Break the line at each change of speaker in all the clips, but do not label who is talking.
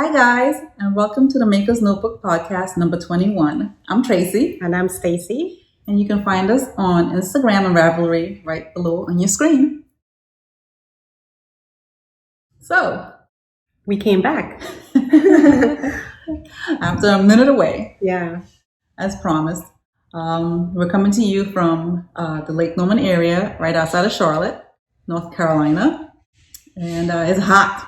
Hi guys, and welcome to the Maker's Notebook podcast number 21. I'm Tracy.
And I'm Stacy.
And you can find us on Instagram and Ravelry right below on your screen. So,
we came back.
After a minute away.
Yeah.
As promised. We're coming to you from the Lake Norman area, right outside of Charlotte, North Carolina. And it's hot.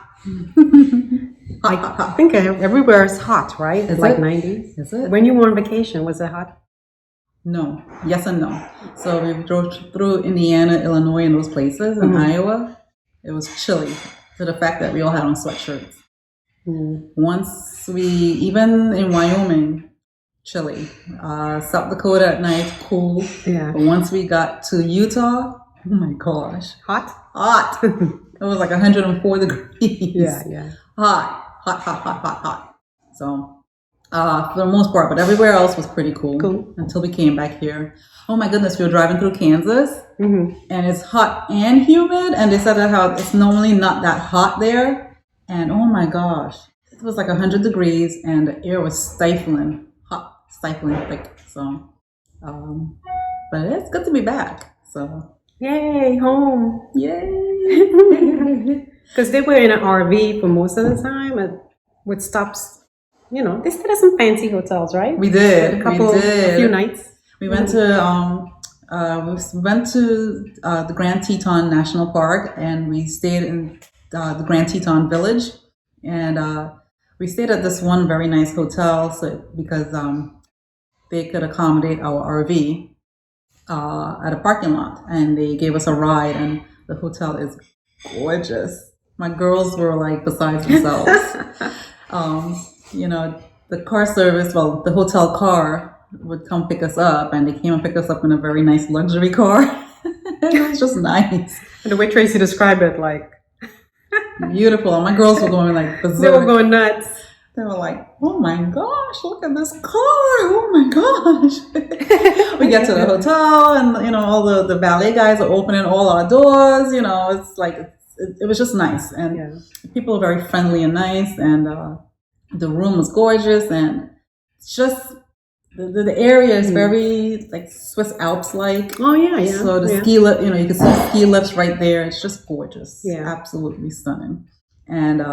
I think everywhere is hot, right? It's like 90s.
Is it?
When you were on vacation, was it hot?
No. Yes and no. So we drove through Indiana, Illinois, and those places. In Iowa, it was chilly to the fact that we all had on sweatshirts. Once even in Wyoming, chilly. South Dakota at night, cool.
Yeah.
But once we got to Utah, oh my gosh.
Hot?
It was like 104 degrees.
Yeah.
Hot. So, for the most part, but everywhere else was pretty cool. Until we came back here. Oh my goodness, we were driving through Kansas, and it's hot and humid, and they said that how it's normally not that hot there, and oh my gosh, it was like 100 degrees, and the air was stifling thick. So, but it's good to be back. So,
yay, home!
Yay!
Because they were in an RV for most of the time, and with stops. You know, they stayed at some fancy hotels, right?
We did.
A few nights.
We went to the Grand Teton National Park, and we stayed in the Grand Teton Village, and we stayed at this one very nice hotel because they could accommodate our RV at a parking lot, and they gave us a ride, and the hotel is gorgeous. My girls were like beside themselves. You know, the car service, the hotel car would come pick us up, and they came and picked us up in a very nice luxury car. It was just nice.
And the way Tracy described it, like...
beautiful. And my girls were going like berserk.
They were going nuts.
They were like, oh my gosh, look at this car. Oh my gosh. We get to the hotel, and, you know, all the valet guys are opening all our doors. You know, it's like, it was just nice. And people are very friendly and nice, and the room was gorgeous, and it's just the area is very like Swiss Alps like.
Oh yeah.
So the ski lift, you know, you can see ski lifts right there. It's just gorgeous.
Yeah,
absolutely stunning. And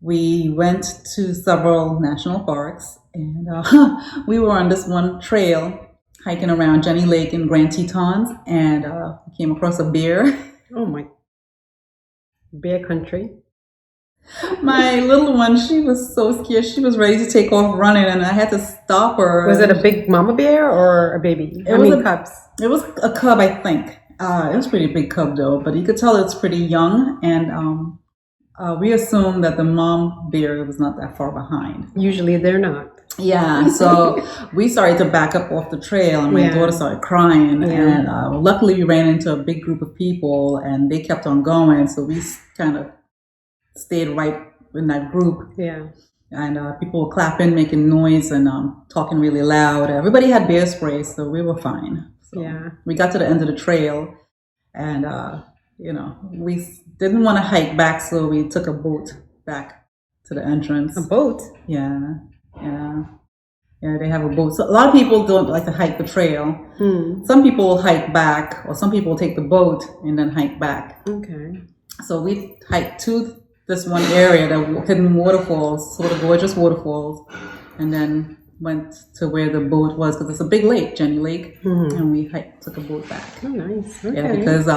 we went to several national parks, and we were on this one trail hiking around Jenny Lake in Grand Tetons, and we came across a bear.
Oh my! Bear country.
My little one, she was so scared. She was ready to take off running, and I had to stop her.
Was it a big mama bear or a baby? Cubs.
It was a cub, I think. It was a pretty big cub, though, but you could tell it's pretty young, and we assumed that the mom bear was not that far behind.
Usually they're not.
Yeah, so we started to back up off the trail, and my daughter started crying, and luckily we ran into a big group of people, and they kept on going, so we kind of stayed right in that group.
Yeah.
And people were clapping, making noise, and talking really loud. Everybody had bear spray, so we were fine. So we got to the end of the trail, and you know, we didn't want to hike back, so we took a boat back to the entrance.
A boat?
Yeah, they have a boat. So a lot of people don't like to hike the trail. Some people will hike back, or some people will take the boat and then hike back.
Okay.
So we hiked to this one area, the hidden waterfalls, sort of gorgeous waterfalls, and then went to where the boat was, because it's a big lake, Jenny Lake, and we took a boat back.
Oh, nice. Okay.
Yeah, because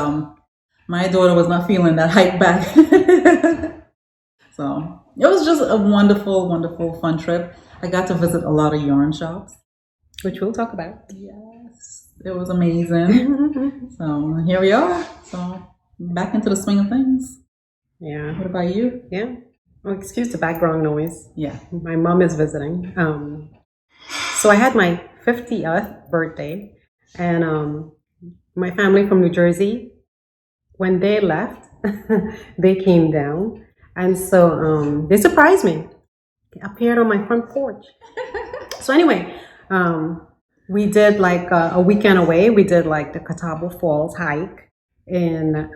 my daughter was not feeling that hike back. So it was just a wonderful, wonderful, fun trip. I got to visit a lot of yarn shops,
which we'll talk about.
Yes, it was amazing. So here we are. So back into the swing of things.
Yeah.
What about you?
Yeah. Oh, excuse the background noise.
Yeah.
My mom is visiting. So I had my 50th birthday, and my family from New Jersey, when they left, they came down, and so they surprised me. They appeared on my front porch. So anyway, we did like a weekend away. We did like the Catawba Falls hike, and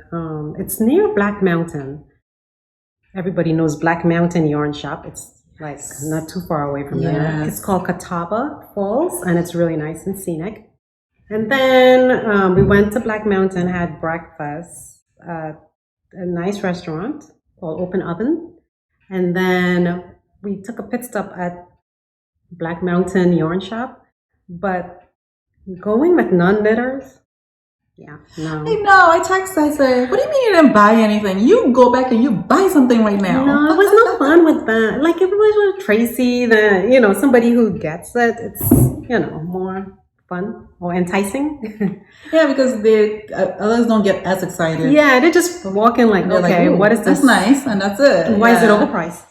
it's near Black Mountain. Everybody knows Black Mountain Yarn Shop. It's like not too far away from there.
Yes.
It's called Catawba Falls, and it's really nice and scenic. And then we went to Black Mountain, had breakfast at a nice restaurant called Open Oven. And then we took a pit stop at Black Mountain Yarn Shop. But going with non-knitters, yeah, no.
I know. I text. I say, "What do you mean you didn't buy anything? You go back and you buy something right now."
No, it was no fun with that. Like if it was with Tracy, then somebody who gets it, it's more fun or enticing.
Yeah, because the others don't get as excited.
Yeah, they're just walking like,
They're
okay,
like,
what is this?
That's nice, and that's it.
Why is it overpriced?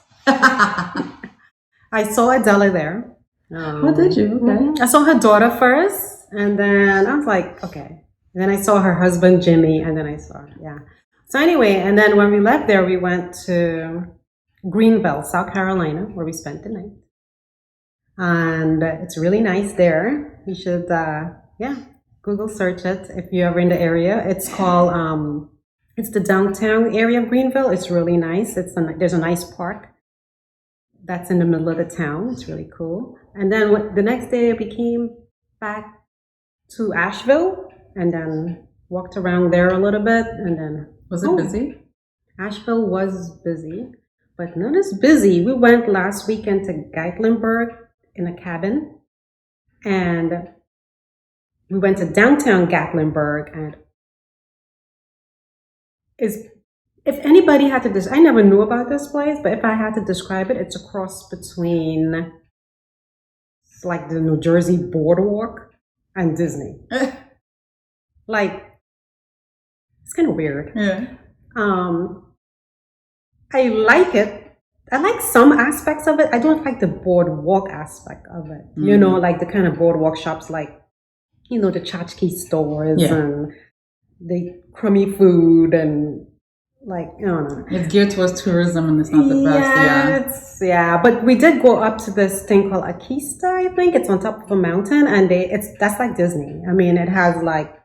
I saw Adela there.
What did you? Okay.
I saw her daughter first, and then I was like, okay. And then I saw her husband, Jimmy, and then I saw, yeah. So anyway, and then when we left there, we went to Greenville, South Carolina, where we spent the night. And it's really nice there. You should, Google search it if you're ever in the area. It's called, it's the downtown area of Greenville. It's really nice. There's a nice park that's in the middle of the town. It's really cool. And then the next day we came back to Asheville and then walked around there a little bit. And then
Was it busy?
Asheville was busy, but not as busy. We went last weekend to Gatlinburg in a cabin, and we went to downtown Gatlinburg, and if anybody had to I never knew about this place, but if I had to describe it, it's a cross between like the New Jersey boardwalk and Disney. Like, it's kind of weird.
Yeah.
I like it. I like some aspects of it. I don't like the boardwalk aspect of it. Like the kind of boardwalk shops, like, the tchotchke stores and the crummy food and like, I don't know.
It's geared towards tourism and it's not the best.
Yeah. But we did go up to this thing called Akista, I think. It's on top of a mountain, and that's like Disney. I mean, it has like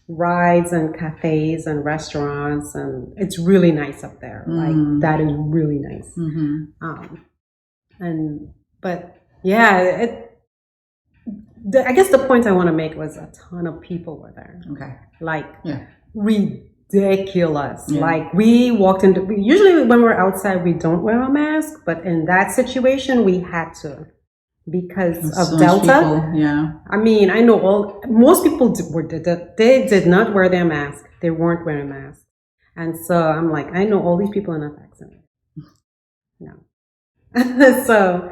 rides and cafes and restaurants, and it's really nice up there. Like, that is really nice. But yeah, I guess the point I want to make was a ton of people were there.
Okay.
Like,
Yeah.
ridiculous.
Yeah.
Like, we walked into, usually when we're outside, we don't wear a mask, but in that situation, we had to because of
So
Delta.
people, yeah.
I mean, I know most people they did not wear their mask. They weren't wearing masks. And so I'm like, I know all these people are not vaccinated. No. So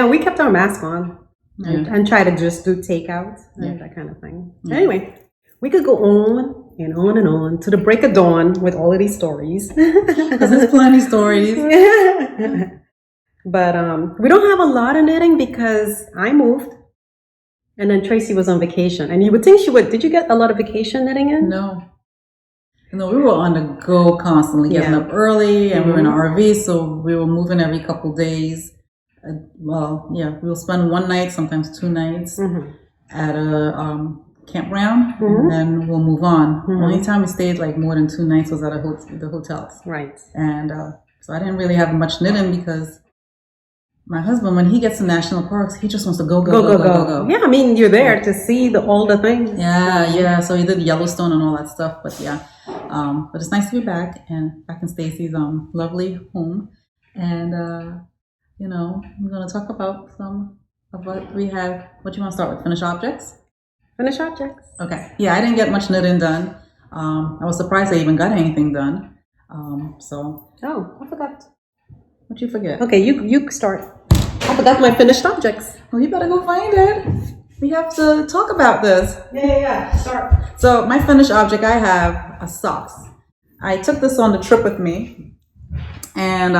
we kept our mask on and try to just do takeout and that kind of thing.
Yeah.
Anyway, we could go on and on and on to the break of dawn with all of these stories.
Because there's plenty of stories.
But we don't have a lot of knitting because I moved and then Tracy was on vacation. And you would think she would. Did you get a lot of vacation knitting in?
No, we were on the go constantly, getting up early, and we were in an RV, so we were moving every couple days. We'll spend one night, sometimes 2 nights at a campground, and then we'll move on. The only time we stayed like more than 2 nights was at the hotels. Right. And so I didn't really have much knitting because my husband, when he gets to national parks, he just wants to go.
Yeah, I mean, you're there to see all the things.
Yeah. So he did Yellowstone and all that stuff, but but it's nice to be back in Stacy's lovely home, and we're gonna talk about some of what we have. What do you want to start with? Finished objects.
Finished objects.
Okay. Yeah, I didn't get much knitting done. I was surprised I even got anything done.
Oh, I forgot.
What'd you forget?
Okay, you start. I forgot my finished objects.
Well, you better go find it. We have to talk about this.
Yeah. Start.
So my finished object, I have a socks. I took this on the trip with me, and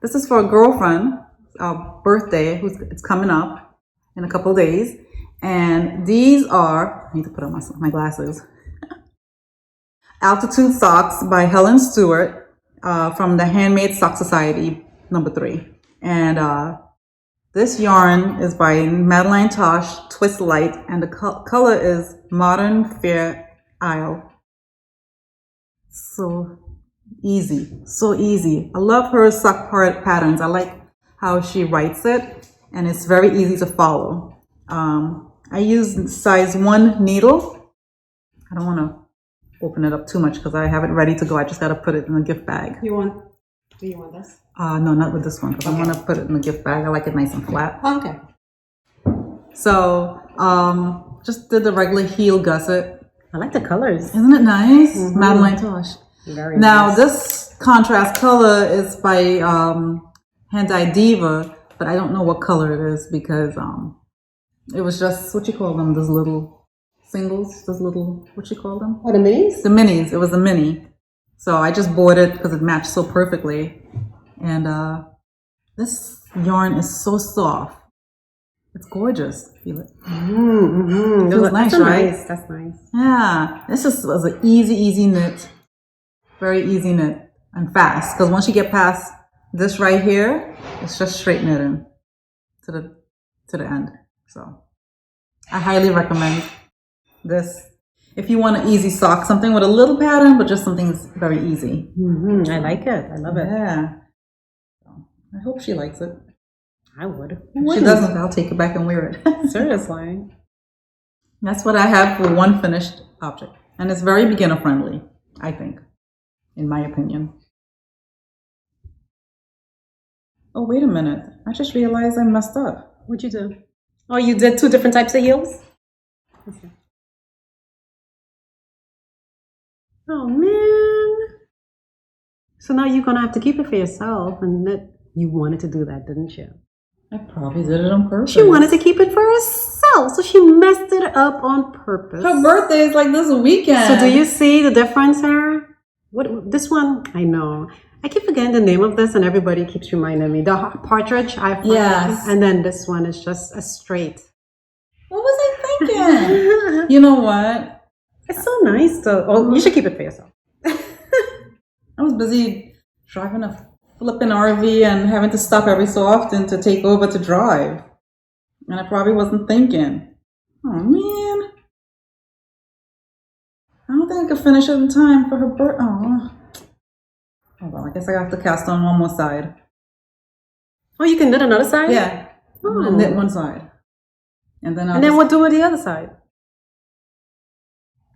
this is for a girlfriend, birthday, it's coming up in a couple of days. And these are, I need to put on my glasses. Altitude Socks by Helen Stewart from the Handmade Sock Society, number 3. And this yarn is by Madeline Tosh, Twist Light, and the color is Modern Fair Isle. So Easy, so easy. I love her sock patterns. I like how she writes it, and it's very easy to follow. I use size 1 needle. I don't want to open it up too much because I have it ready to go. I just got to put it in the gift bag.
Do you want this?
No, not with this one because I want to put it in the gift bag. I like it nice and flat.
Oh, okay.
So, just did the regular heel gusset.
I like the colors.
Isn't it nice? Madeline Tosh.
Very
Now,
nice.
this contrast color is by Handmade Diva, but I don't know what color it is because it was just, what you call them, those little singles, those little, what you call them?
Oh, the minis?
The minis. It was a mini. So I just bought it because it matched so perfectly. And this yarn is so soft. It's gorgeous. Feel it? Feels nice, right?
That's nice.
Yeah. This just was an easy knit. Very easy knit and fast. Because once you get past this right here, it's just straight knitting to the end. So I highly recommend this. If you want an easy sock, something with a little pattern, but just something that's very easy.
I like it. I love it.
Yeah. So I hope she likes it.
I would.
If she doesn't, I'll take it back and wear it.
Seriously.
That's what I have for one finished object. And it's very beginner friendly, I think, in my opinion. Oh, wait a minute. I just realized I messed up.
What'd you do? Oh, you did 2 different types of heels? Okay. Oh, man. So now you're going to have to keep it for yourself. And you wanted to do that, didn't you?
I probably did it on purpose.
She wanted to keep it for herself, so she messed it up on purpose.
Her birthday is like this weekend.
So do you see the difference here? This one, I know. I keep forgetting the name of this, and everybody keeps reminding me. The partridge,
yes.
And then this one is just a straight.
What was I thinking? You know what?
It's so nice though. Oh, you should keep it for yourself.
I was busy driving a flipping RV and having to stop every so often to take over to drive. And I probably wasn't thinking. Oh, man. I don't think I could finish it in time for her birthday. Oh, well, I guess I have to cast on one more side.
Oh, you can knit another side?
Yeah. I'm going to knit one side. And then
what do with the other side?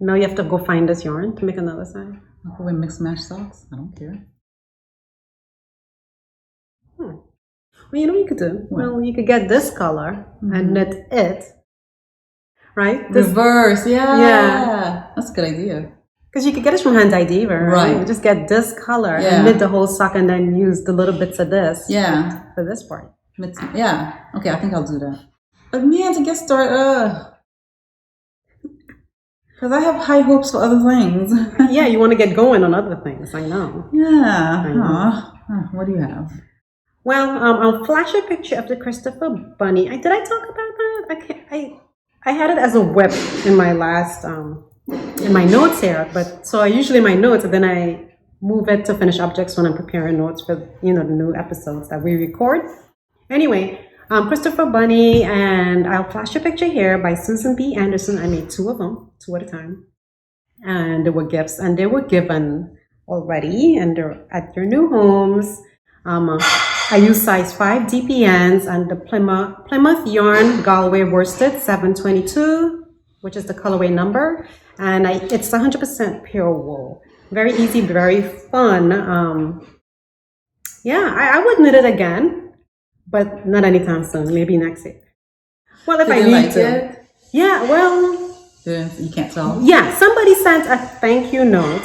Now you have to go find this yarn to make another side.
I'll go and mix match socks. I don't care.
Well, you know what you could do?
What?
Well, you could get this color and knit it. Right?
Reverse, yeah.
Yeah.
That's a good idea.
Because you could get it from Handmade Diva, right?
Right.
You just get this color and knit the whole sock and then use the little bits of this for this part.
Yeah. Okay, I think I'll do that. But man, to get started, because I have high hopes for other things.
Yeah, you want to get going on other things, I know.
Yeah.
I know.
What do you have?
Well, I'll flash a picture of the Christopher bunny. Did I talk about that? I had it as a whip in my last in my notes here, but so I usually my notes, and then I move it to finished objects when I'm preparing notes for the new episodes that we record. Anyway, Christopher bunny, and I'll flash a picture here by Susan B. Anderson. I made 2 of them, 2 at a time, and they were gifts, and they were given already, and they're at your new homes. I use size 5 DPNs and the Plymouth Yarn Galway Worsted 722, which is the colorway number, and it's 100% pure wool. Very easy, very fun. Yeah, I would knit it again, but not anytime soon. Maybe next week. Well, if I need to. Yeah, well.
You can't tell.
Yeah, somebody sent a thank you note.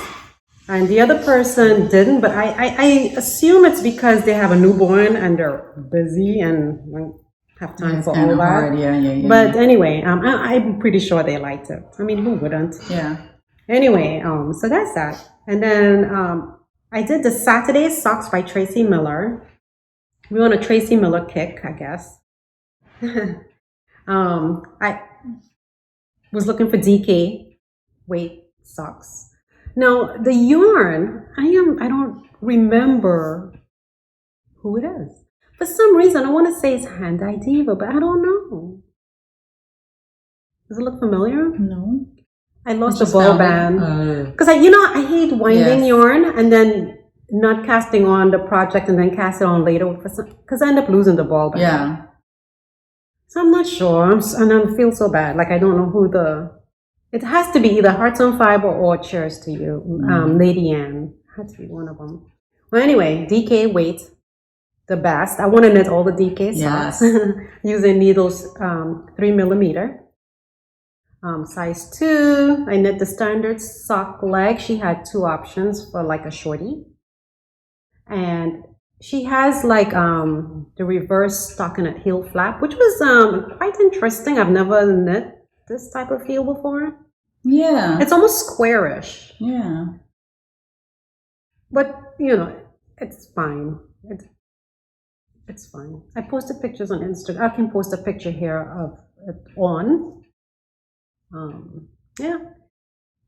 And the other person didn't, but I assume it's because they have a newborn and they're busy and don't have time for all that.
Hard. Yeah.
But anyway, I'm pretty sure they liked it. I mean, who wouldn't?
Yeah.
Anyway, so that's that. And then I did the Saturday socks by Tracie Millar. We're on a Tracie Millar kick, I guess. I was looking for DK weight socks. Now, the yarn, I don't remember who it is. For some reason, I want to say it's Handmade Diva, but I don't know. Does it look familiar?
No.
I lost the
Just
ball
found it?
band because I hate winding
Yes.
yarn and then not casting on the project and then cast it on later because I end up losing the ball band.
Yeah.
So I'm not sure, and I feel so bad. Like I don't know who it has to be either Hearts on Fiber or Cheers to You, Lady Anne. Had to be one of them. Well, anyway, DK weight, the best. I want to knit all the DK socks using needles 3mm. Size 2. I knit the standard sock leg. She had 2 options for like a shorty, and she has like the reverse stockinette heel flap, which was quite interesting. I've never knit this type of heel before.
Yeah.
It's almost squarish.
Yeah.
But it's fine. It's fine. I posted pictures on Instagram. I can post a picture here of it on. Yeah.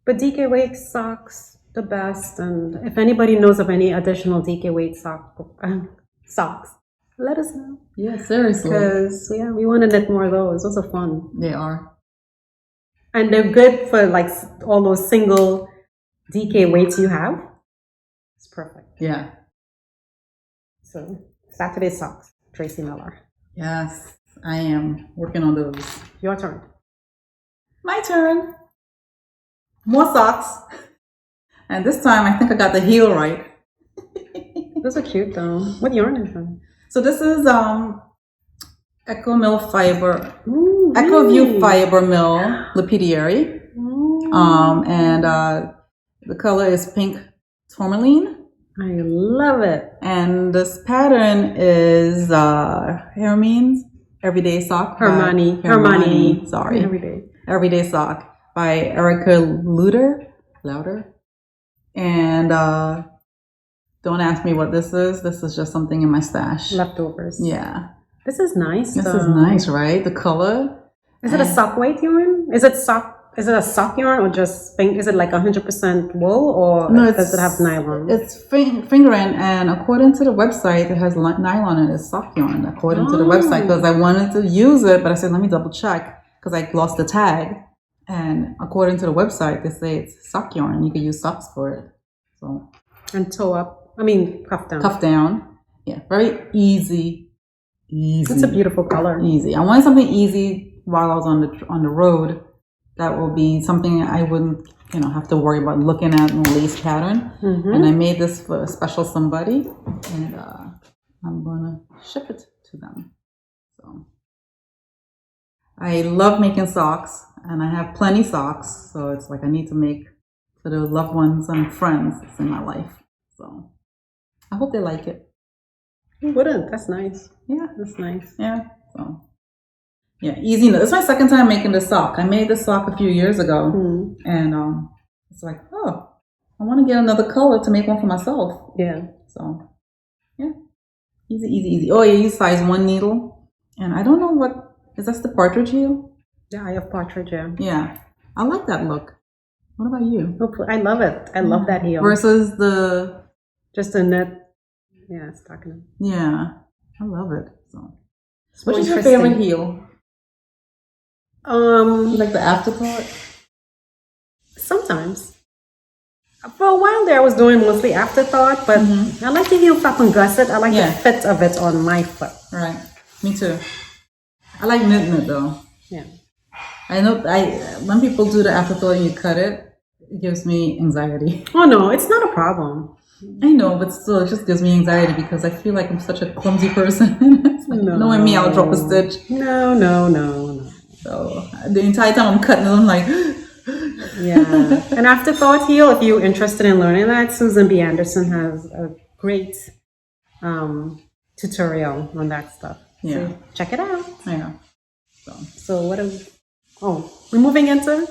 But DK weight socks, the best. And if anybody knows of any additional DK weight socks, let us know.
Yeah, seriously.
Because we want to knit more of those. Those are fun.
They are.
And they're good for like all those single DK weights you have. It's perfect.
Yeah.
So Saturday socks, Tracy Millar.
Yes, I am working on those.
Your turn.
My turn. More socks. And this time I think I got the heel right.
Those are cute though. What yarn is that?
So this is Echo Mill Fiber.
Ooh,
Echo
really?
View Fiber Mill Lapidary. And the color is pink tourmaline.
I love it.
And this pattern is Hermione's Everyday Sock.
Hermione.
Sorry.
Everyday.
Everyday Sock by Erica Lueder. And don't ask me what this is. This is just something in my stash.
Leftovers.
Yeah.
This is nice.
This is nice, right? The color.
Is it a sock weight yarn? Is it a sock yarn or just is it like 100% wool or does it have nylon?
It's fingering, and according to the website, it has nylon in it. It's sock yarn, according to the website, because I wanted to use it, but I said, let me double check because I lost the tag. And according to the website, they say it's sock yarn. You can use socks for it. So
and cuff down.
Cuff down. Yeah, very easy.
It's a beautiful color.
Easy. I wanted something easy while I was on the road. That will be something I wouldn't, have to worry about looking at in the lace pattern. Mm-hmm. And I made this for a special somebody, and I'm gonna ship it to them. So I love making socks, and I have plenty socks. So it's like I need to make for the loved ones and friends that's in my life. So I hope they like it.
Who wouldn't? That's nice.
Yeah,
that's nice.
Yeah. So. Yeah, easy. It's my second time making this sock. I made this sock a few years ago, and it's like, I want to get another color to make one for myself.
Yeah.
So, yeah, easy. Oh, you use size 1 needle, and I don't know is that the partridge heel?
Yeah, I have partridge.
Yeah, I like that look. What about you?
I love it. I love that heel
versus
just a knit. Yeah, stockinette.
Yeah, I love it. So, what is your favorite heel? You like the afterthought?
Sometimes. For a while there, I was doing mostly afterthought, but I like the heel flap and gusset. I like the fit of it on my foot.
Right. Me too. I like knit though.
Yeah.
I know. When people do the afterthought and you cut it, it gives me anxiety.
Oh no, it's not a problem.
I know, but still, it just gives me anxiety because I feel like I'm such a clumsy person. Knowing me, I'll drop a stitch.
No.
So the entire time I'm cutting it, I'm like,
yeah. An afterthought heel, if you're interested in learning that, Susan B. Anderson has a great tutorial on that stuff.
Yeah.
So check it out.
Yeah.
So what are we're moving into?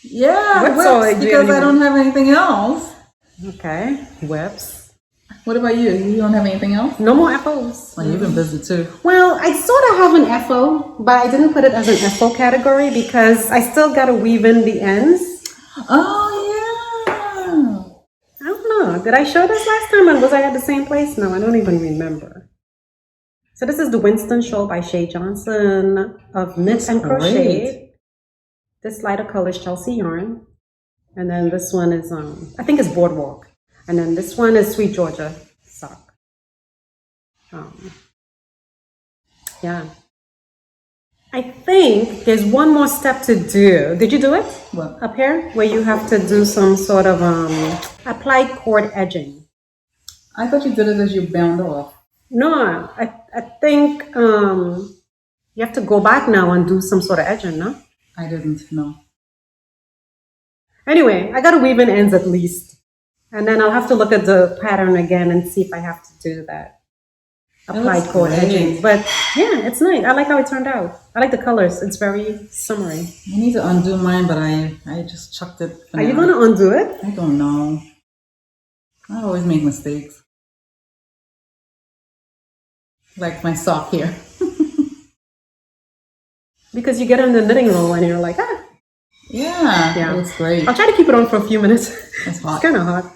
Yeah, whips, because I don't have anything else.
Okay. Whips.
What about you? You don't have anything else?
No more FOs.
Well, you've been busy too.
Well, I sort of have an FO, but I didn't put it as an FO category because I still got to weave in the ends.
Oh, yeah.
I don't know. Did I show this last time and was I at the same place? No, I don't even remember. So this is the Winston Shawl by Shay Johnson of Knit and Crochet. This lighter color is Chelsea yarn. And then this one is, I think it's Boardwalk. And then this one is Sweet Georgia sock. Yeah. I think there's one more step to do. Did you do it?
What?
Up here? Where you have to do some sort of applied cord edging.
I thought you did it as you bound off.
No, I think you have to go back now and do some sort of edging, no?
I didn't know.
Anyway, I got to weave in ends at least. And then I'll have to look at the pattern again and see if I have to do that. Applied cord edging. But yeah, it's nice. I like how it turned out. I like the colors. It's very summery.
I need to undo mine, but I just chucked it.
Are you going to undo it?
I don't know. I always make mistakes. Like my sock here.
Because you get on the knitting roll and you're like, ah.
Yeah, it looks great.
I'll try to keep it on for a few minutes.
It's hot.
It's kind of hot.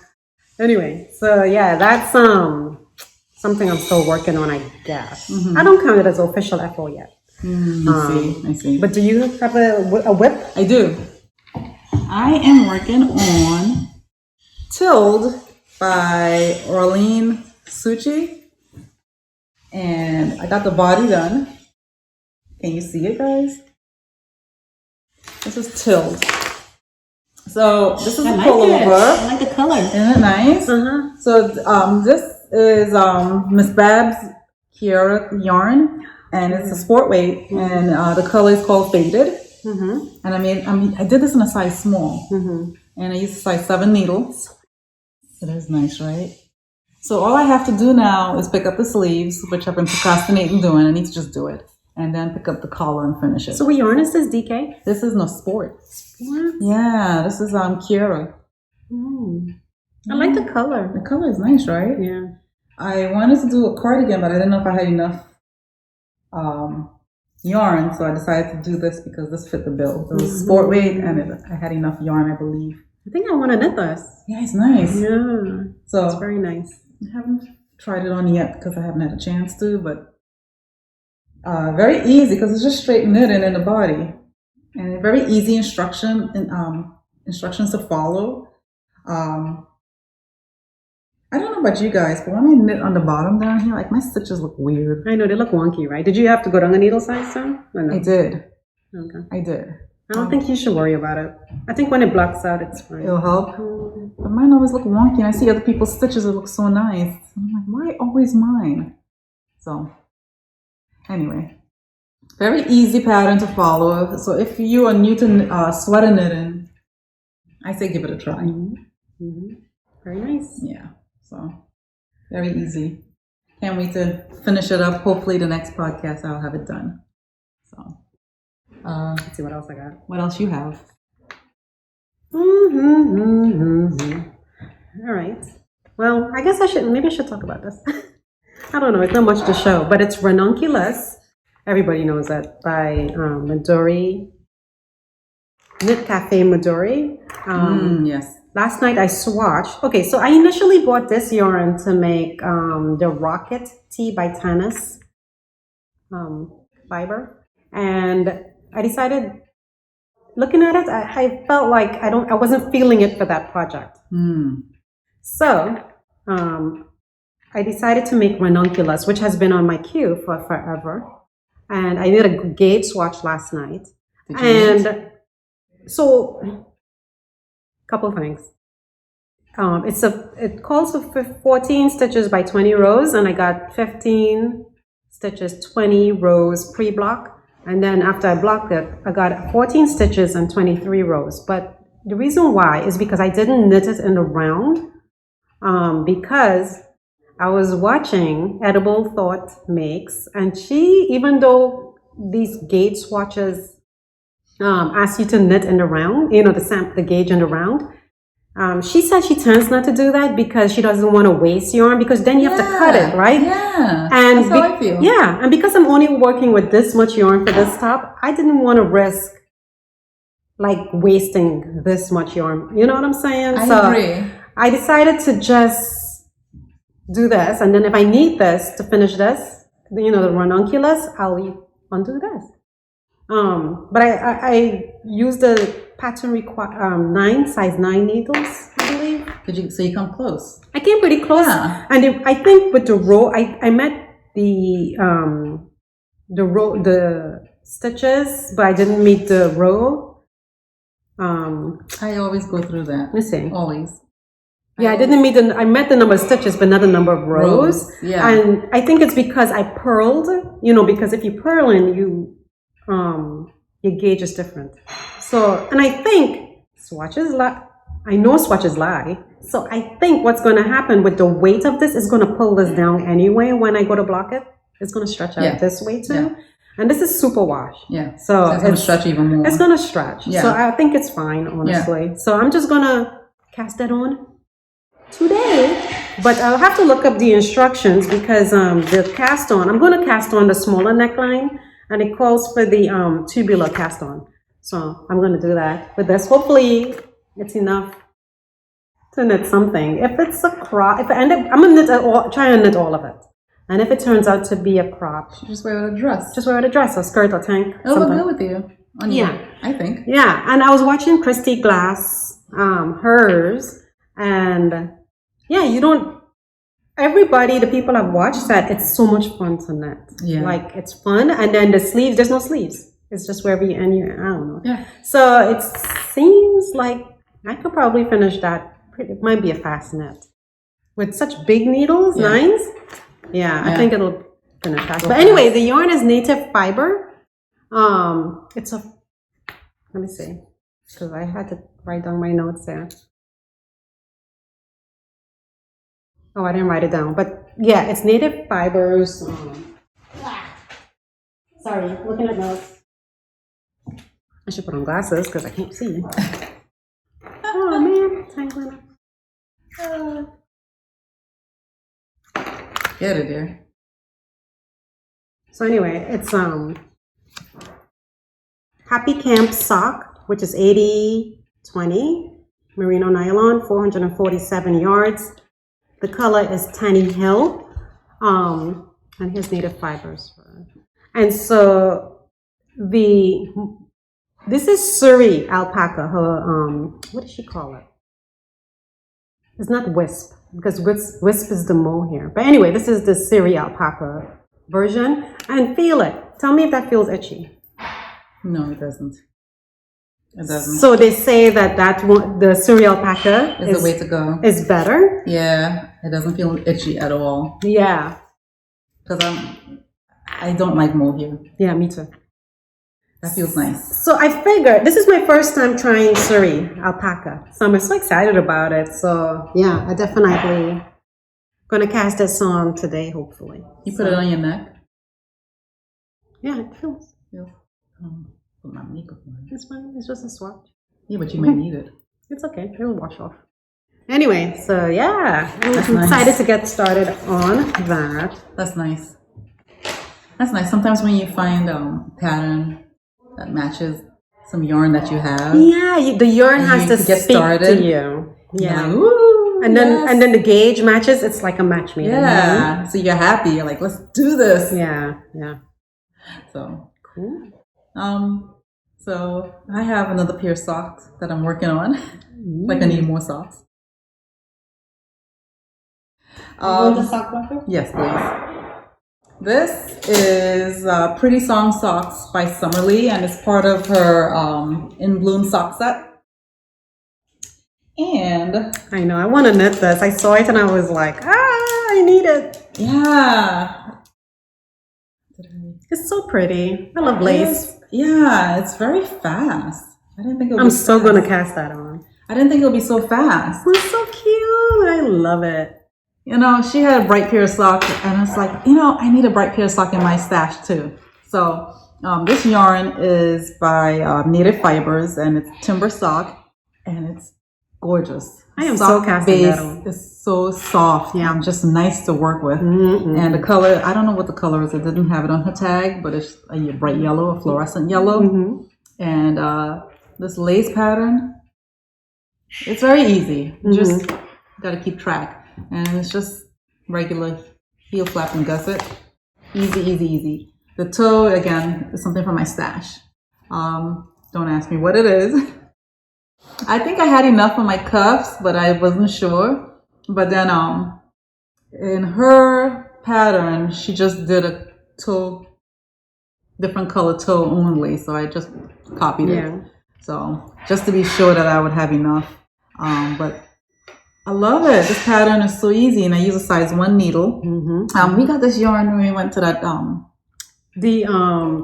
Anyway, so yeah, that's something I'm still working on, I guess. I don't count it as official FO yet.
I see.
But do you have a whip?
I do. I am working on Tilled by Orlane Sucche. And I got the body done. Can you see it, guys? This is Tilled. So this is a pullover.
I like the color.
Isn't it nice? So this is Miss Babs Kiara yarn, and it's a sport weight, and the color is called Faded. And I did this in a size small, and I used a size 7 needle. It is nice, right? So all I have to do now is pick up the sleeves, which I've been procrastinating doing. I need to just do it. And then pick up the collar and finish it.
So what yarn is this, DK?
This is no sport.
What?
Yeah, this is Kiara.
I like the color.
The color is nice, right?
Yeah.
I wanted to do a cardigan, but I didn't know if I had enough yarn, so I decided to do this because this fit the bill. It was sport weight, and I had enough yarn, I believe.
I think I want to knit this.
Yeah, it's nice.
Yeah.
So
it's very nice.
I haven't tried it on yet because I haven't had a chance to, but very easy because it's just straight knitting in the body, and very easy instructions to follow. I don't know about you guys, but when I knit on the bottom down here, like my stitches look weird.
I know, they look wonky, right? Did you have to go down the needle size soon? No?
I did.
Okay.
I did.
I don't think you should worry about it. I think when it blocks out, it's fine.
It'll help. But mine always look wonky, and I see other people's stitches that look so nice. I'm like, why always mine? So, anyway, very easy pattern to follow. So if you are new to sweater knitting, I say give it a try.
Very nice.
Yeah. So, very easy. Can't wait to finish it up. Hopefully the next podcast I'll have it done. So,
let's see what else I got.
What else you have?
All right. Well, I guess maybe I should talk about this. I don't know. It's not much to show, but it's Ranunculus. Everybody knows that by Midori. Knit Cafe Midori.
Yes.
Last night I swatched. Okay, so I initially bought this yarn to make the Rocket Tee by Tanis fiber, and I decided, looking at it, I felt like I wasn't feeling it for that project. So I decided to make Ranunculus, which has been on my queue for forever, and I did a gauge swatch last night, and so. Couple things. It calls for 14 stitches by 20 rows, and I got 15 stitches, 20 rows pre-block, and then after I blocked it, I got 14 stitches and 23 rows. But the reason why is because I didn't knit it in the round, because I was watching Edible.thoughts.makes, and she, even though these gauge swatches ask you to knit in the round, the gauge in the round. She said she tends not to do that because she doesn't want to waste yarn, because then you have to cut it, right?
Yeah,
and
that's how I feel.
Yeah, and because I'm only working with this much yarn for this top, I didn't want to risk like wasting this much yarn. You know what I'm saying?
I agree.
I decided to just do this, and then if I need this to finish this, the ranunculus, I'll undo this. But I used the pattern require 9 needles, I believe.
So you come close?
I came pretty close,
Yeah.
and I think with the row, I met the stitches, but I didn't meet the row.
I always go through that.
Let's see.
Always.
Yeah, I met the number of stitches, but not the number of rows.
Yeah.
And I think it's because I purled, because if you purl in, your gauge is different. So, and I think swatches lie. I know swatches lie. So I think what's going to happen with the weight of this is going to pull this down anyway when I go to block it. It's going to stretch out this way too. Yeah. And this is super wash.
Yeah.
So
it's going to stretch even more.
It's going to stretch.
Yeah.
So I think it's fine, honestly. Yeah. So I'm just going to cast that on today. But I'll have to look up the instructions because the cast on, I'm going to cast on the smaller neckline and it calls for the tubular cast on. So I'm going to do that with this. Hopefully it's enough to knit something. If it's a crop, I'm going to try and knit all of it. And if it turns out to be a crop,
just wear a dress.
Just wear a dress or skirt or tank.
It'll look good with you.
Yeah,
I think.
Yeah, and I was watching Christy Glass, hers, and yeah, everybody, the people I've watched said it's so much fun to knit.
Yeah. Like
it's fun, and then the sleeves, there's no sleeves. It's just wherever you end I don't know.
Yeah.
So it seems like I could probably finish that. It might be a fast knit. With such big needles, 9s. Yeah, I think it'll finish fast. But anyway, the yarn is native fiber. Let me see, because I had to write down my notes there. Oh, I didn't write it down, but yeah, it's native fibers. Sorry, looking at notes. I should put on glasses because I can't see. Oh man, tangling up.
Get it, dear.
So anyway, it's Happy Camp sock, which is 80/20 merino nylon, 447 yards. The color is Tanny Hill, and here's native fibers. And so this is Surrey alpaca. Her what does she call it? It's not wisp, because wisp is the mole here. But anyway, this is the Surrey alpaca version. And feel it. Tell me if that feels itchy.
No, it doesn't. It doesn't.
So they say that one, the Surrey alpaca
is the way to go.
Is better.
Yeah, it doesn't feel itchy at all.
Yeah.
Because I don't like mohair.
Yeah, me too.
That feels nice.
So I figured this is my first time trying Surrey alpaca, so I'm so excited about it. So yeah, I definitely gonna cast this on today, hopefully.
You put it on your neck?
Yeah, it feels.
Put my makeup on.
It's fine. It's just a swatch.
Yeah, but you may need it.
It's okay. It'll wash off. Anyway, so yeah, I'm
nice.
excited to get started on that.
That's nice. That's nice. Sometimes when you find pattern that matches some yarn that you have.
Yeah, the yarn has to
get
speak
started.
to you. Yeah.
Like, ooh,
and then the gauge matches. It's like a match made.
Yeah. So you're happy. You're like, let's do this.
Yeah. Yeah.
So
cool.
So I have another pair of socks that I'm working on. Like I need more socks.
Want the sock blocker?
Yes, please. This is Pretty Song Socks by Summerlee, and it's part of her In Bloom sock set. And
I know, I want to knit this. I saw it and I was like, I need it.
Yeah.
It's so pretty. I love lace.
Yeah, it's very fast. I didn't think it would
I'm
be
so
fast.
going to cast that on.
I didn't think it would be so fast.
It's so cute. I love it.
You know, she had a bright pair of socks, and it's like, I need a bright pair of socks in my stash too. So this yarn is by Native Fibers, and it's Timber Sock, and it's gorgeous.
I am
sock
so casting
base
that on.
is so soft.
Yeah,
just nice to work with.
Mm-mm.
And the color, I don't know what the color is. It didn't have it on her tag, but it's a bright yellow, a fluorescent yellow.
Mm-hmm.
And this lace pattern, it's very easy. You just got to keep track. And it's just regular heel flap and gusset. Easy, easy, easy. The toe, again, is something from my stash. Don't ask me what it is. I think I had enough for my cuffs, but I wasn't sure. But then in her pattern, she just did a toe, different color toe only. So I just copied it. So just to be sure that I would have enough. But I love it. This pattern is so easy, and I use a size 1 needle. We got this yarn when we went to that
the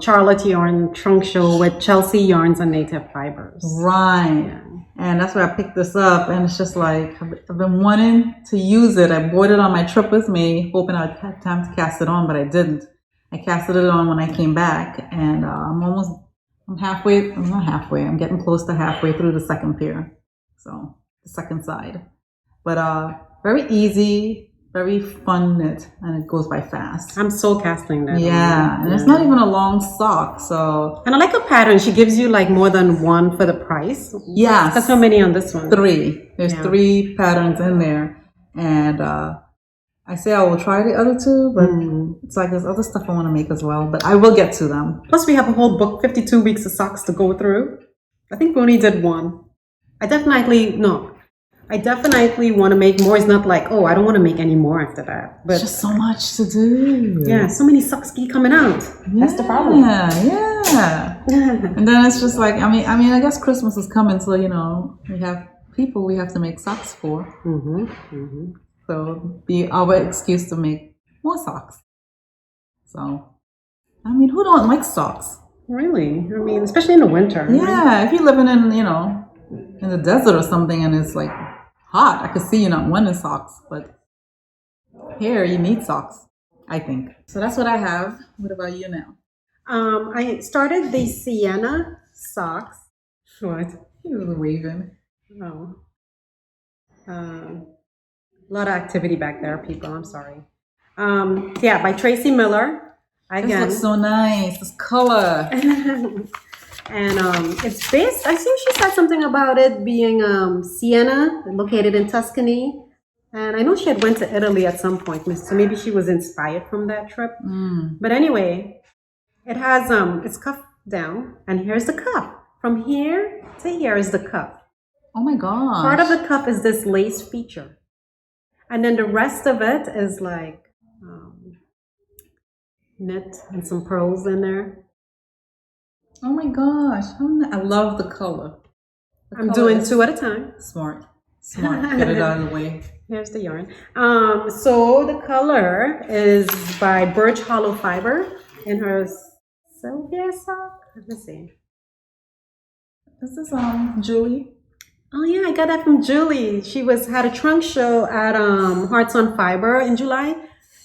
Charlotte yarn trunk show with Chelsea yarns and native fibers.
Right.
Yeah.
And that's where I picked this up, and it's just like I've been wanting to use it. I bought it on my trip with me, hoping I'd have time to cast it on, but I didn't. I casted it on when I came back, and I'm halfway. I'm not halfway. I'm getting close to halfway through the second pair, so the second side. But very easy, very fun knit, and it goes by fast.
I'm soul casting that.
Yeah, and it's not even a long sock, so.
And I like a pattern. She gives you like more than one for the price.
Yes.
That's how many on this one?
3. There's 3 patterns in there, and I say I will try the other 2, but it's like there's other stuff I want to make as well. But I will get to them.
Plus, we have a whole book, 52 weeks of socks to go through. I think we only did 1. I definitely want to make more. It's not like, oh, I don't want to make any more after that. But
it's just so much to do.
Yeah, so many socks keep coming out. That's the problem.
Yeah. And then it's just like, I mean, I guess Christmas is coming, so we have people we have to make socks for. So be our excuse to make more socks. So, I mean, who don't like socks?
Really? I mean, especially in the winter.
Yeah, right? If you're living in the desert or something and it's like hot, I could see you not wanting socks, but here you need socks, I think. So that's what I have. What about you now?
I started the Siena socks. What?
You were waving.
Oh. A lot of activity back there, people. I'm sorry. By Tracie Millar. Again.
This looks so nice. This color.
And it's based, I think she said something about it being Siena, located in Tuscany. And I know she had went to Italy at some point, so maybe she was inspired from that trip. But anyway, it has it's cuffed down, and here's the cuff. From here to here is the cuff.
Oh my gosh.
Part of the cuff is this lace feature. And then the rest of it is like knit and some pearls in there.
Oh my gosh. I love the color.
I'm doing 2 at a time.
Smart. Get it out of the way.
Here's the yarn. So the color is by Birch Hollow Fiber in her Sylvia sock. Let me see.
This is Julie.
Oh yeah, I got that from Julie. She had a trunk show at Hearts on Fiber in July,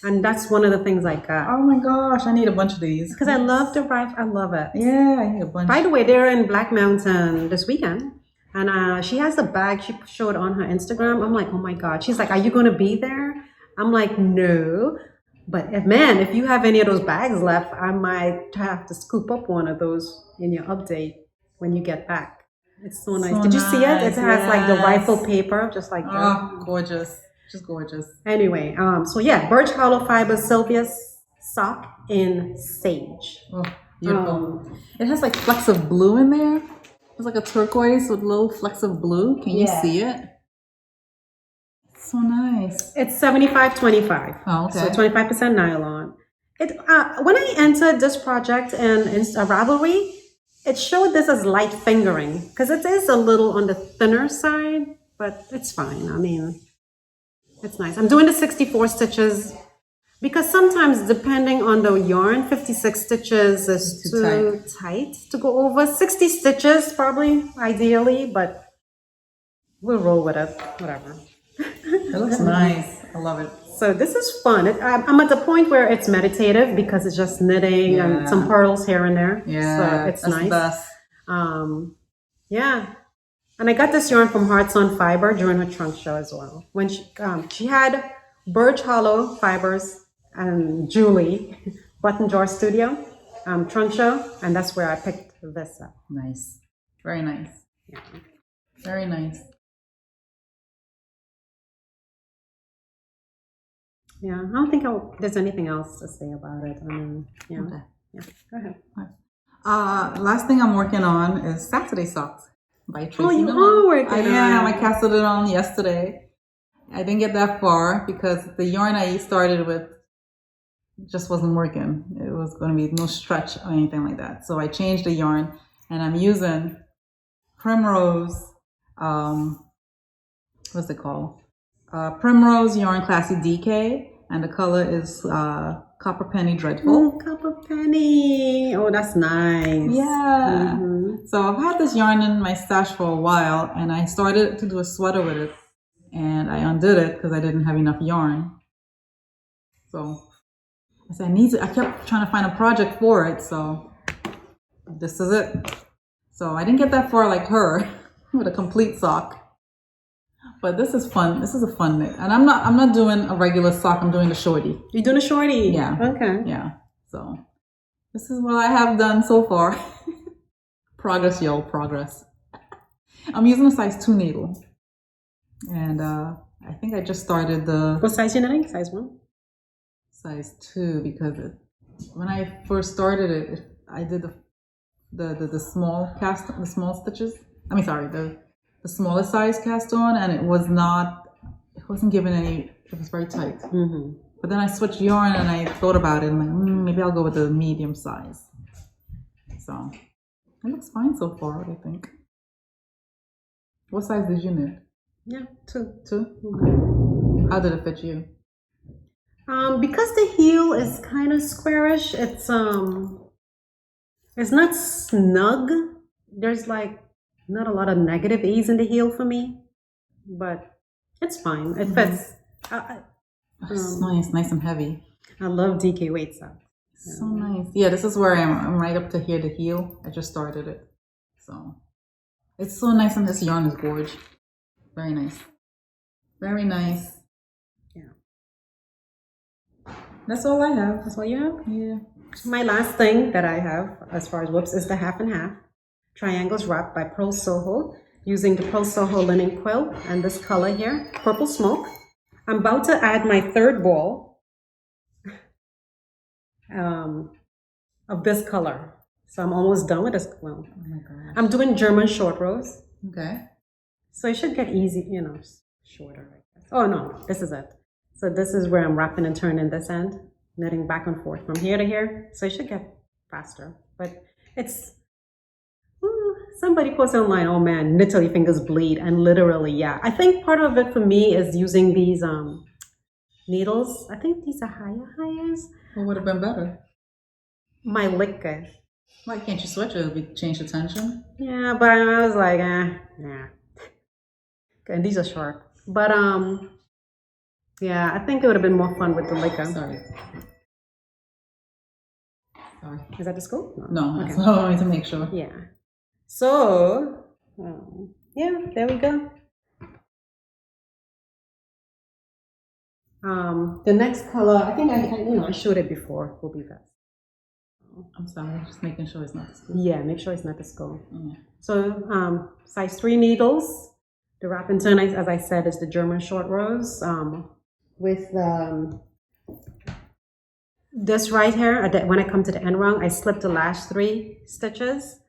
and that's one of the things I got.
Oh my gosh, I need a bunch of these
because I love the rifle. I love it.
Yeah, I need a bunch.
By the way, they're in Black Mountain this weekend, and she has the bag she showed on her Instagram. I'm like, oh my god. She's like, are you going to be there? I'm like, no. But if you have any of those bags left, I might have to scoop up one of those in your update when you get back. It's so nice. Did you see it? It has like the rifle paper, just like that.
Oh, gorgeous. Just gorgeous.
Anyway, Birch Hollow Fiber Sylvia's sock in sage.
Oh, beautiful. It has like flecks of blue in there. It's like a turquoise with little flecks of blue. Can you see it? It's so nice.
It's 75-25.
Oh, okay.
So 25% nylon. When I entered this project in Ravelry, it showed this as light fingering because it is a little on the thinner side, but it's fine. I mean, it's nice. I'm doing the 64 stitches because sometimes, depending on the yarn, 56 stitches is too tight to go over. 60 stitches, probably, ideally, but we'll roll with it. Whatever.
It looks nice. I love it.
So this is fun. I'm at the point where it's meditative because it's just knitting and some pearls here and there.
Yeah,
so it's
that's
nice.
The best.
And I got this yarn from Hearts on Fiber during her trunk show as well. When she had Birch Hollow Fibers and Julie Button Jar Studio trunk show, and that's where I picked this up.
Nice, very nice.
Yeah,
very nice.
Yeah, I don't think there's anything else to say about it. I mean, yeah.
Okay.
Yeah, go ahead.
Last thing I'm working on is Saturday socks. by
Oh,
Tracy.
you are working
I
on
am.
it.
I casted it on yesterday. I didn't get that far because the yarn I started with just wasn't working. It was going to be no stretch or anything like that. So I changed the yarn, and I'm using Primrose. What's it called? Primrose Yarn Classy DK, and the color is Copper Penny Dreadful.
Copper Penny. Oh, that's nice.
Yeah. So I've had this yarn in my stash for a while, and I started to do a sweater with it, and I undid it because I didn't have enough yarn. So I said I kept trying to find a project for it, so this is it. So I didn't get that far like her with a complete sock. But this is fun. This is a fun knit. And I'm not doing a regular sock, I'm doing a shorty.
You're doing a shorty?
Yeah.
Okay.
Yeah. So this is what I have done so far. Progress, yo, progress. I'm using a size 2 needle. And I think I just started the
What size you knitting? Size 1?
Size 2 because when I first started it, I did the small the small stitches. I mean, sorry, the smallest size cast on, and it wasn't giving any. It was very tight. But then I switched yarn, and I thought about it. And I'm like, maybe I'll go with the medium size. So it looks fine so far, I think. What size did you knit?
Yeah, 2.
2. How did it fit you?
Because the heel is kind of squarish, it's not snug. There's like not a lot of negative ease in the heel for me, but it's fine. It fits.
It's nice and heavy.
I love DK weight socks.
So nice. Yeah, this is where I am. I'm right up to here, the heel. I just started it. So it's so nice, and this yarn is gorgeous. Very nice. Very nice.
Yeah.
That's all I have.
That's all you have?
Yeah.
My last thing that I have as far as whoops is the half and half. Triangles wrapped by Purl Soho using the Purl Soho linen quill and this color here, Purple Smoke. I'm about to add my third ball of this color. So I'm almost done with this quill.
Oh my gosh.
I'm doing German short rows.
Okay.
So it should get easy, shorter, I guess. Oh no, this is it. So this is where I'm wrapping and turning this end, knitting back and forth from here to here. So it should get faster, but it's, somebody posted online, oh man, knit till your fingers bleed. And literally, yeah. I think part of it for me is using these needles. I think these are hires.
What would have been better?
My liquor.
Why can't you switch it? Change the tension?
Yeah, but I was like, yeah. And these are sharp. But yeah, I think it would have been more fun with the liquor.
Sorry.
Is that the scoop?
No,
Okay.
that's what I wanted to make sure.
Yeah. So, yeah, there we go. The next color, I think I showed it before, will be that.
I'm sorry, just making sure it's not the scoop.
Yeah, make sure it's not the skull.
Yeah.
So, size 3 needles. The wrap and turn, as I said, is the German short rows. With this right here, when I come to the end rung, I slip the last 3 stitches.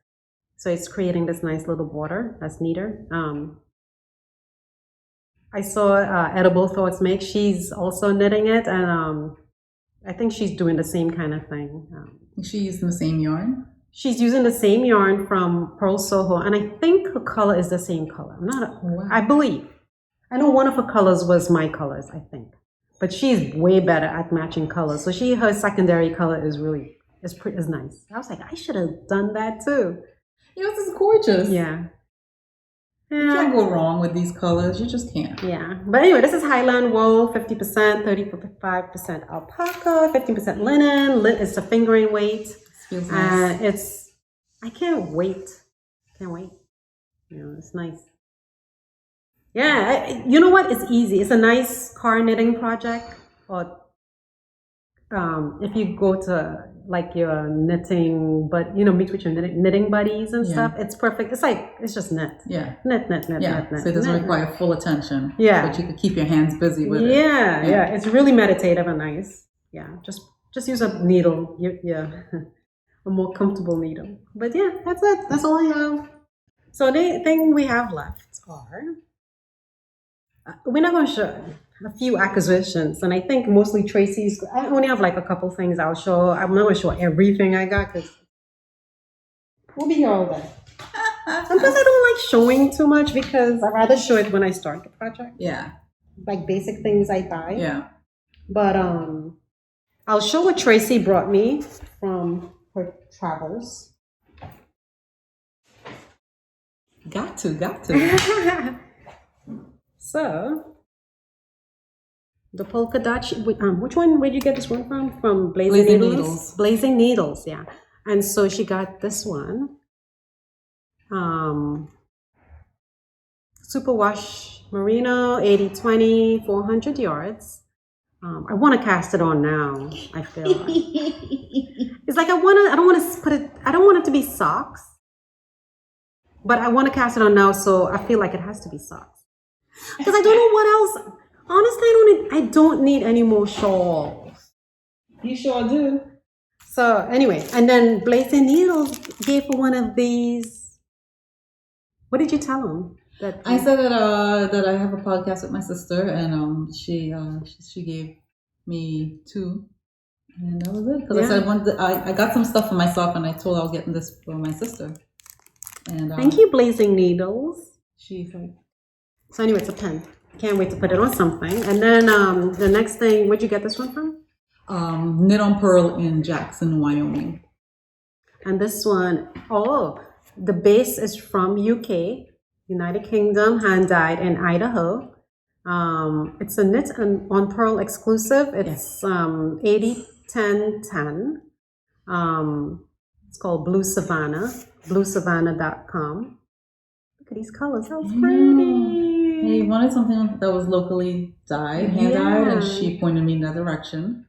So it's creating this nice little border that's neater. I saw Edible.thoughts.makes. She's also knitting it, and I think she's doing the same kind of thing.
Is she using the same yarn?
She's using the same yarn from Purl Soho, and I think her color is the same color. I believe. I know one of her colors was my colors, I think. But she's way better at matching colors. So her secondary color is nice. I was like, I should have done that too.
Yours is gorgeous.
Yeah.
You can't go wrong with these colors. You just can't.
Yeah. But anyway, this is Highland wool, 50%, 35% alpaca, 15% linen. It's the fingering weight.
Feels nice.
I can't wait. Can't wait. It's nice. Yeah, you know what? It's easy. It's a nice car knitting project. Or if you go to like your knitting, but meet with your knitting buddies and stuff, it's perfect. It's just knit.
Yeah.
Knit.
So it doesn't require full attention.
Yeah.
But you could keep your hands busy with it.
Yeah. It's really meditative and nice. Yeah. Just use a needle. Yeah. A more comfortable needle. But yeah, that's it. That's all I have. So the thing we have left are, we're not going to show a few acquisitions, and I think mostly Tracy's. I only have like a couple things I'll show. I'm not going to show everything I got because we'll be here all day. Sometimes I don't like showing too much because I'd rather show it when I start the project.
Yeah.
Like basic things I buy.
Yeah.
But I'll show what Tracy brought me from her travels.
Got to.
So, the polka dot. Which one? Where'd you get this one from? From
Blazing Needles.
Blazing Needles, yeah. And so she got this one. Superwash Merino 80/20 400 yards. I want to cast it on now. I feel like. It's like I don't want to put it. I don't want it to be socks, but I want to cast it on now. So I feel like it has to be socks because I don't know what else. Honestly, I don't need any more shawls.
You sure do.
So anyway, and then Blazing Needles gave her one of these. What did you tell him?
I said that I have a podcast with my sister, and she gave me 2, and that was it. Because I said I got some stuff for myself, and I told her I was getting this for my sister. And
thank you, Blazing Needles.
She's like,
so anyway, it's a pen. Can't wait to put it on something. And then the next thing, where'd you get this one from?
Knit on Purl in Jackson, Wyoming.
And this one, the base is from UK, United Kingdom, hand dyed in Idaho. It's a knit on Purl exclusive. It's 80/10/10. It's called Blue Savannah, bluesavannah.com. Look at these colors, how pretty.
He wanted something that was locally dyed, hand dyed, and she pointed me in that direction.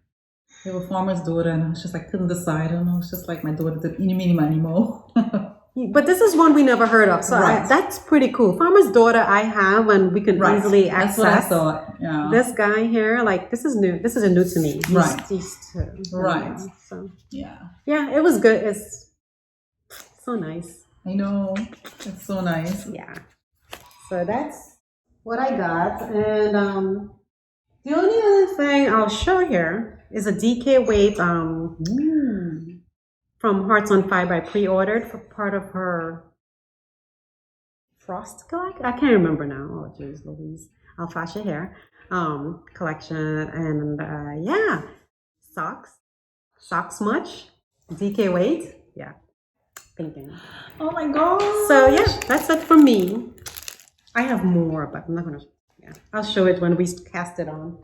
They were farmer's daughter, and I was just like, couldn't decide. I don't know, it's just like my daughter did eeny, meeny, miny, mo.
But this is one we never heard of, so that's pretty cool. Farmer's daughter I have, and we can easily access.
That's what I thought. Yeah.
This guy here, like this is new. This is new to me. These two.
Right.
So
yeah,
it was good. It's so nice.
I know, it's so nice.
Yeah. So that's what I got, and the only other thing I'll show here is a DK weight. From Hearts on Fibre, I pre-ordered for part of her Frost collection. I can't remember now. Oh, jeez, Louise. Alfasha hair collection. And socks much. DK weight. Yeah. Thinking.
Oh my god.
So yeah, that's it for me. I have more, but I'm not gonna. Yeah, I'll show it when we cast it on.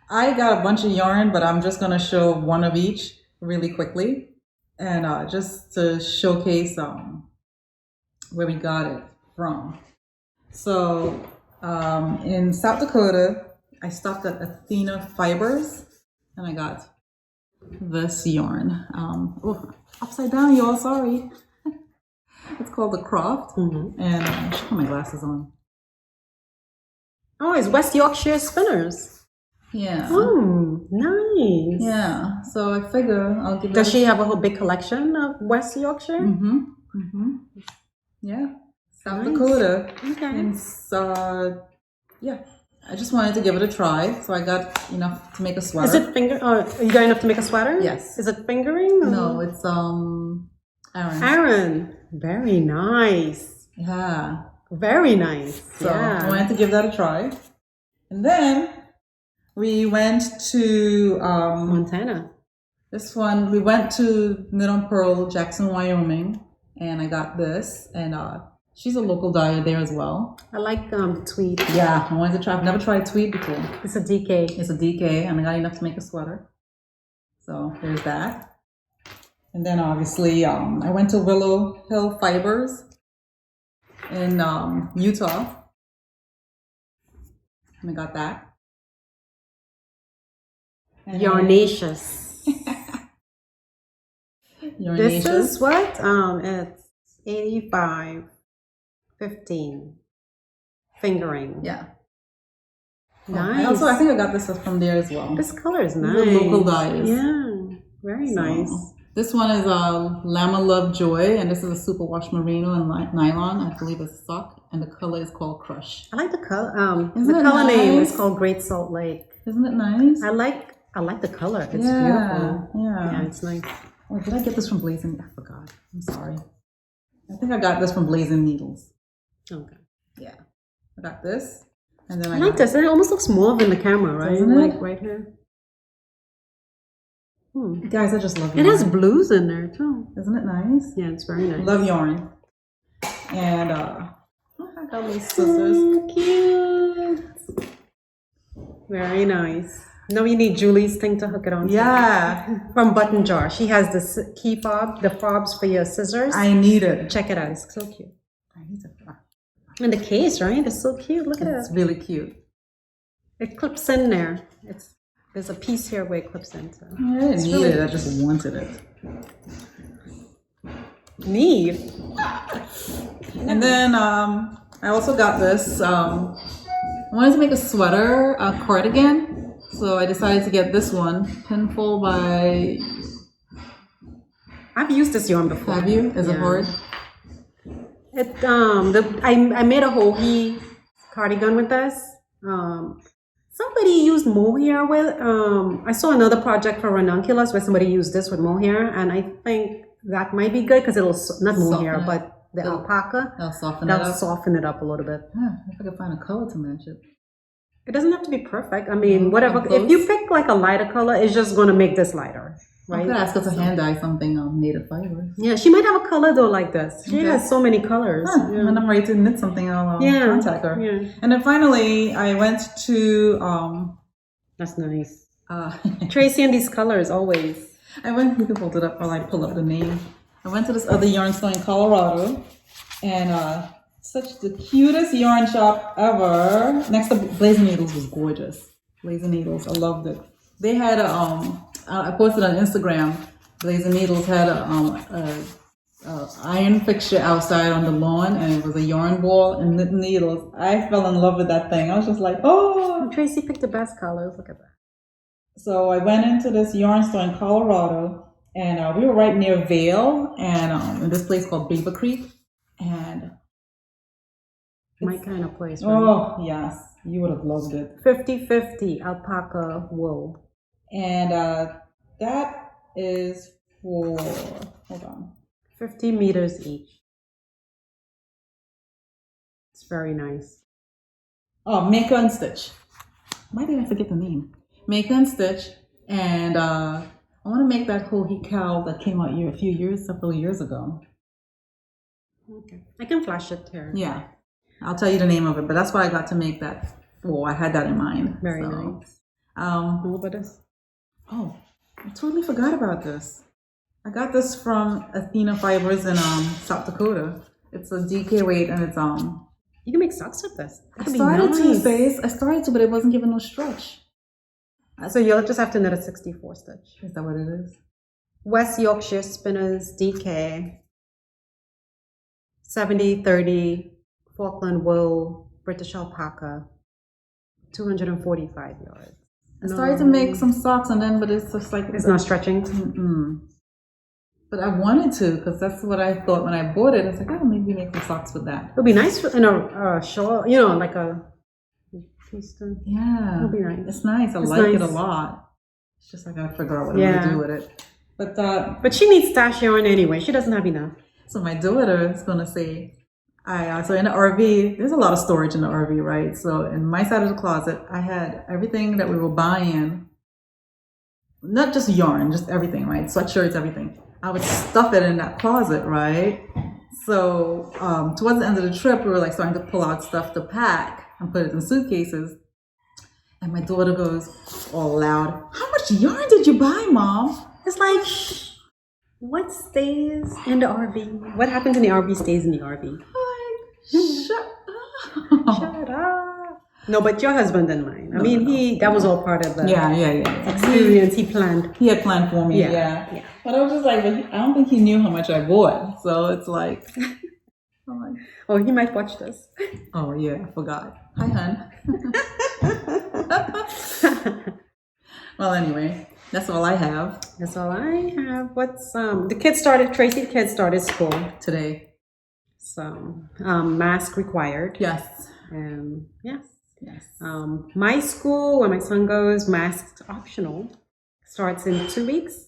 I got a bunch of yarn, but I'm just gonna show one of each really quickly. And just to showcase where we got it from. So in South Dakota, I stopped at Athena Fibers, and I got this yarn. Upside down, y'all, sorry. It's called the Croft. And I should put my glasses on.
Oh, it's West Yorkshire Spinners.
Yeah.
Oh, nice.
Yeah. So I figure I'll give.
Does she have a whole big collection of West Yorkshire?
Yeah. South Dakota.
Okay.
And I just wanted to give it a try. So I got enough to make a sweater.
Is it you got enough to make a sweater?
Yes.
Is it fingering?
No, it's
Aran. Very nice.
Yeah.
Very nice.
So I wanted to give that a try. And then we went to
Montana.
This one, we went to Knit on Purl, Jackson, Wyoming, and I got this. And she's a local dyer there as well.
I like tweed.
Yeah, I wanted to try. I've never tried tweed before.
It's a DK.
It's a DK, and I got enough to make a sweater. So there's that. And then obviously, I went to Willow Hill Fibers in Utah, and I got that.
Yarnaceous.
Yarnaceous.
This is what? It's 85/15 fingering.
Yeah.
Nice.
I think I got this from there as well.
This color is nice.
The local dyes.
Yeah. Very nice.
This one is Llama Love Joy, and this is a superwash merino and nylon. I believe it's sock, and the color is called Crush.
I like the color.
Isn't
the
it
color name
nice?
is called Great Salt Lake.
Isn't it nice?
I like the color. It's
beautiful.
beautiful. Yeah, it's nice.
Oh, did I get this from Blazing? I forgot. I'm sorry. I think I got this from Blazing Needles.
Okay.
Yeah, I got this, and then
I like this. It almost looks mauve in the camera, right?
Doesn't it?
Like right here.
Guys, I just love
it.
yarn.
It has blues in there too.
Isn't it nice?
Yeah, it's very nice.
Love yarn. And I got little scissors.
Cute. Very nice. Now you need Julie's thing to hook it on.
Yeah.
From Button Jar. She has the key fob, the fobs for your scissors.
I need it.
Check it out. It's so cute.
I need it.
And the case, right? It's so cute. Look at it.
It's really cute.
It clips in there. There's a piece here where it clips in. So.
I didn't need it. I just wanted it.
Need.
And then I also got this. I wanted to make a sweater, a cardigan. So I decided to get this one. Pinful by...
I've used this yarn before.
Have you? Is it hard?
I made a hoagie cardigan with this. Somebody used mohair with. I saw another project for ranunculus where somebody used this with mohair, and I think that might be good because it'll not mohair, but the alpaca.
That'll soften it up.
That'll soften it up a little bit.
Yeah, if I could find a color to match it.
It doesn't have to be perfect. I mean, whatever. If you pick like a lighter color, it's just going to make this lighter. Right?
I could ask her to hand dye something made of fiber.
Yeah, she might have a color though like this. She has so many colors.
Yeah. When I'm ready to knit something, I'll contact her.
Yeah.
And then finally, I went to...
That's nice. Tracie and these colors, always.
You can hold it up while I pull up the name. I went to this other yarn store in Colorado, and such the cutest yarn shop ever. Next to Blazing Needles was gorgeous. Blazing Needles, I loved it. They had I posted on Instagram. Blazing Needles had a iron fixture outside on the lawn, and it was a yarn ball and knit needles. I fell in love with that thing. I was just like, oh.
Tracie picked the best colors. Look at that.
So I went into this yarn store in Colorado, and we were right near Vail, and in this place called Beaver Creek, and
my kind of place, right?
Oh yes, you would have loved it.
50-50 alpaca wool,
and that is for
50 meters each. It's very nice.
Oh, Maker and Stitch. Why did I forget the name? Maker and Stitch, and I want to make that hoagie cowl that came out several years ago.
Okay, I can flash it here.
Yeah, I'll tell you the name of it, but that's what I got to make that for. I had that in mind.
Very nice.
What about this? Oh, I totally forgot about this. I got this from Athena Fibers in South Dakota. It's a DK weight, and it's
You can make socks with this.
I started to, but it wasn't giving no stretch.
So you'll just have to knit a 64 stitch.
Is that what it is?
West Yorkshire Spinners DK 70-30 Falkland wool British alpaca 245 yards.
I started to make some socks, but it's just like
it's not stretching.
But I wanted to, because that's what I thought when I bought it. I was like, oh, maybe make some socks with that.
It'll be nice in a shawl, like a piece.
Yeah,
it'll be nice.
It's nice. I like it a lot. It's just I gotta figure out what I'm gonna do with it. But
she needs stash yarn anyway. She doesn't have enough.
So my daughter is gonna say, so in the RV, there's a lot of storage in the RV, right? So in my side of the closet, I had everything that we were buying, not just yarn, just everything, right? Sweatshirts, everything. I would stuff it in that closet, right? So towards the end of the trip, we were like starting to pull out stuff to pack and put it in suitcases. And my daughter goes all loud, "How much yarn did you buy, Mom?"
It's like, shh. What stays in the RV? What happens in the RV stays in the RV.
Shut up.
Shut up. No, but your husband didn't mind. I mean, that was all part of the experience. He planned.
He had planned for me, yeah. But I was just like, I don't think he knew how much I bought. So it's like,
oh, he might watch this.
Oh, yeah, I forgot. Hi, hon. Well, anyway. That's all I have
That's all I have. What's the kids started? Tracy kids started school,
today.
so mask required.
Yes.
Yes.
Yes.
My school, where my son goes, mask optional, starts in 2 weeks.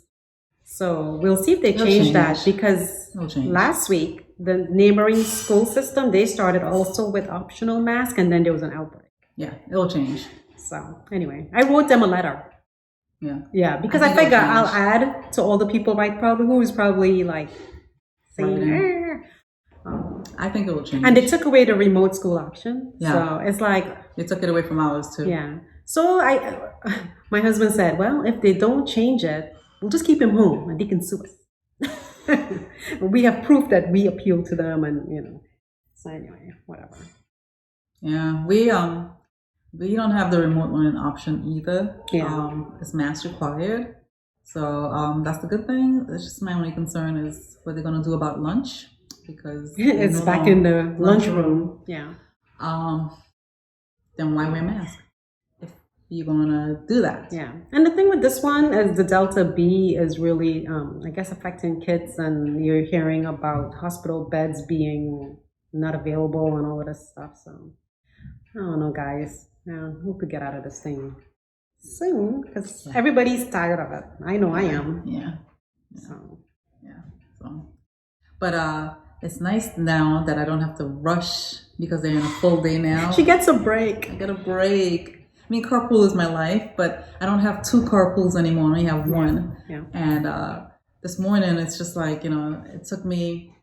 So we'll see if they change that, because last week the neighboring school system, they started also with optional mask, and then there was an outbreak.
Yeah, it'll change.
So anyway, I wrote them a letter. Yeah, because I figure I'll add to all the people, right? Probably who is probably like saying,
I think it will change.
And they took away the remote school option.
Yeah.
So it's like
they took it away from ours too.
Yeah. So my husband said, well, if they don't change it, we'll just keep him home and they can sue us. We have proof that we appeal to them, and So anyway, whatever.
Yeah, we don't have the remote learning option either.
Yeah.
It's mask required. So that's the good thing. It's just my only concern is what they're gonna do about lunch, because
it's back in the lunchroom. Yeah.
Then why wear a mask if you're gonna do that?
Yeah. And the thing with this one is the Delta B is really, I guess, affecting kids, and you're hearing about hospital beds being not available and all of this stuff. So I don't know, guys. Yeah, we could get out of this thing soon, because everybody's tired of it. I know I am.
Yeah.
So.
But it's nice now that I don't have to rush, because they're in a full day now.
She gets a break.
I get a break. I mean, carpool is my life, but I don't have 2 carpools anymore. I only have 1.
Yeah.
And this morning, it's just like, it took me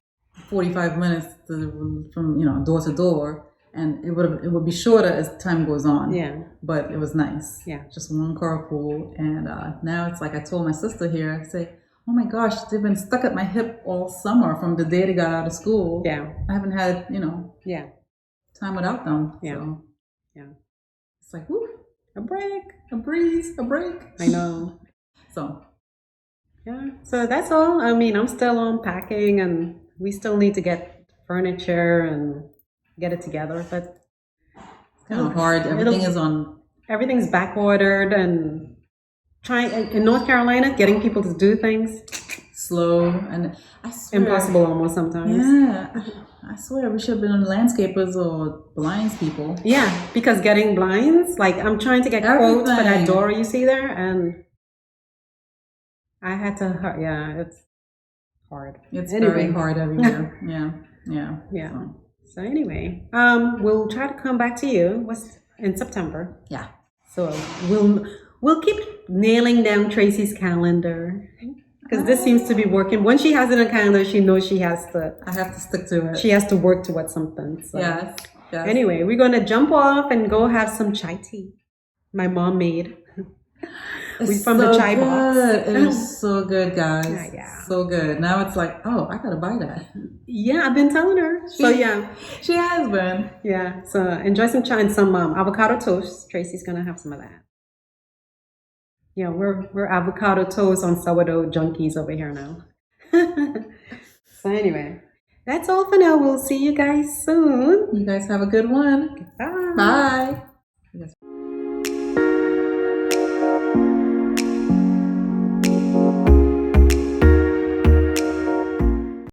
45 minutes from door to door. And it would be shorter as time goes on.
Yeah.
But it was nice.
Yeah.
Just 1 carpool. And now it's like I told my sister here, I say, oh my gosh, they've been stuck at my hip all summer from the day they got out of school.
Yeah.
I haven't had, time without them.
Yeah.
So
yeah.
It's like, whoo,
a break,
a breeze, a break.
I know.
So.
Yeah. So that's all. I mean, I'm still unpacking, and we still need to get furniture and get it together, but
it's kind of hard.
Everything's back ordered, and trying in North Carolina, getting people to do things
slow, and I swear,
impossible almost sometimes.
Yeah, I swear we should have been on landscapers or blinds people.
Yeah, because getting blinds, like I'm trying to get quotes for that door you see there, and I had to. Yeah, it's hard.
It's very hard everywhere. Yeah.
So anyway, we'll try to come back to you in September.
Yeah.
So we'll keep nailing down Tracy's calendar, because this seems to be working. Once she has it on calendar, she knows she has to.
I have to stick to it.
She has to work towards something. So.
Yes.
Anyway, we're gonna jump off and go have some chai tea. My mom made. From the chai box.
It was so good, guys.
Yeah.
So good. Now it's like, oh, I gotta buy that.
Yeah, I've been telling her.
She has been.
Yeah. So enjoy some chai and some avocado toast. Tracy's gonna have some of that. Yeah, we're avocado toast on sourdough junkies over here now. So anyway, that's all for now. We'll see you guys soon.
You guys have a good one.
Bye.
Bye.